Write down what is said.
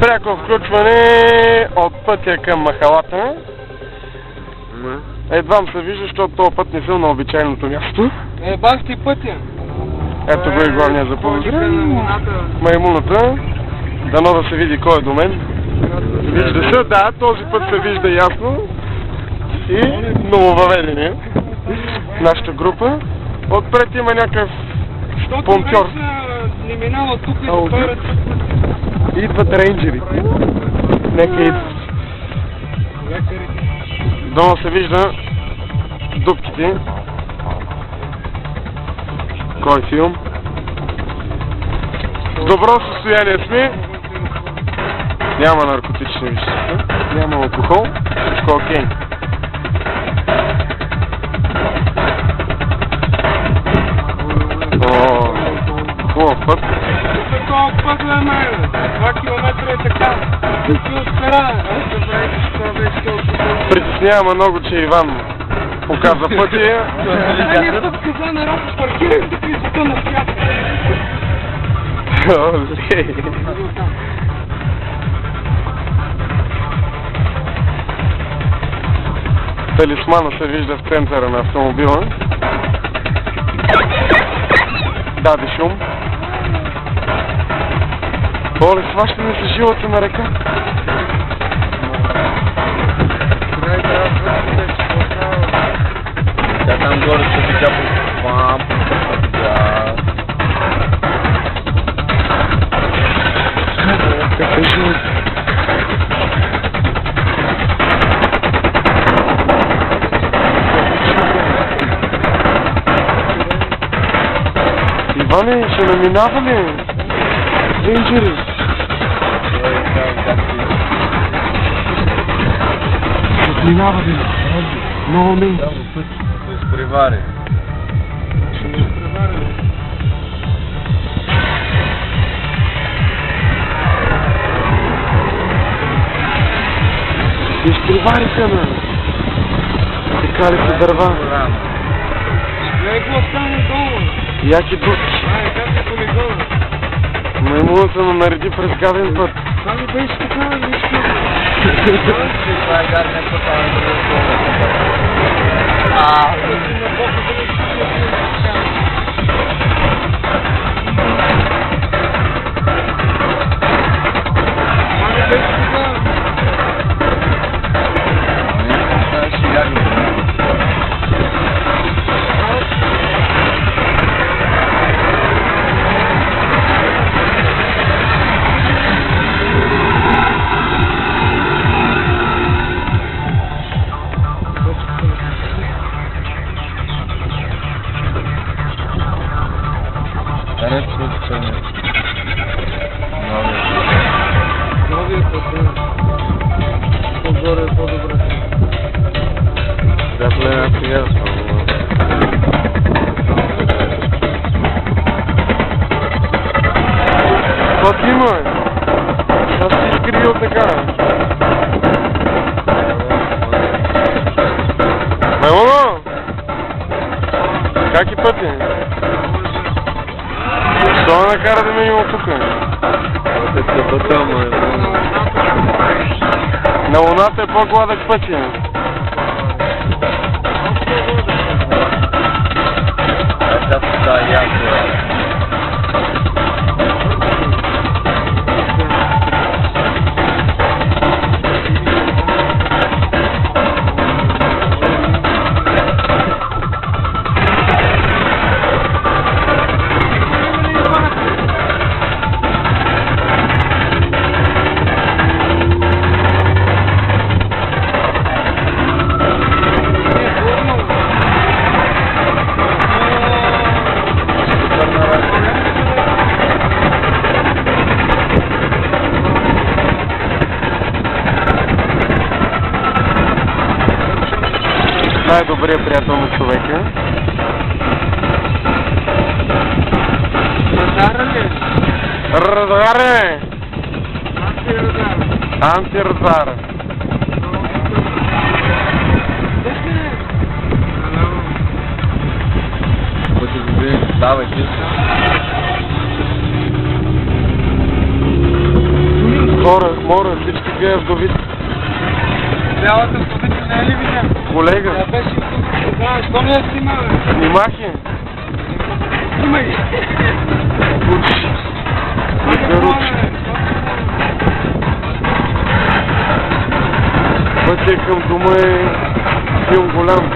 Пряко включване от пътя към махалата. Едвам се вижда, защото този път не съм на обичайното място. Бах ти пътя. Ето го и главния заподозрен. Маймуната. Дано да се види кой е до мен. Вижда се, да, този път се вижда ясно. И нововъведение. Нашата група. Отпред има някакъв понтьор. Не минава тук и отпред. Идват рейнджерите. Нека идват. Долу се вижда дупките. Кой филм? В добро състояние сме. Няма наркотични вещества, няма алкохол, всичко окей. Хубав път. Такова път е мен. 2 километра е така. Ти откара. Притеснява много, че Иван показва пътя. Не път каза на рад паркирах да кризата на свят. Талисмана се вижда в центъра на автомобила. Даде шум. Оле, сващаме се жилата на река. Тя там горе се видя по пам. Какъв е живот? Иване, ще наминава ли? Рейнджери. Ще минава ли? Много ми. Ще изпревари. Изпревари се, бе. Така ли се дърва? Гледай го остане долу. Яки дупки. Как е полигона? Маймуната ме нареди през гаден път. Това ми беше такава нищо. Това е гаден път, а не да Новият път е. По-горе е по-добре. Да, плена сега. Какво ти има, бе? Аз си изкривил така. Маймуно! Как и пъти? Що ме накара да минем от тука? На луната е по-гладък пътя. Най-добрият приятел на човека. Радара ли? Радаре! Антирадар. Антирадар. Давай, Мора, всички вие вдовици. Цялата стотица не е ли видим? Колега, Да беше тук. Да, що не я снима, бе? снимах я. Снимай ги. Учи. И заручи. Пътя към дома е филм голям.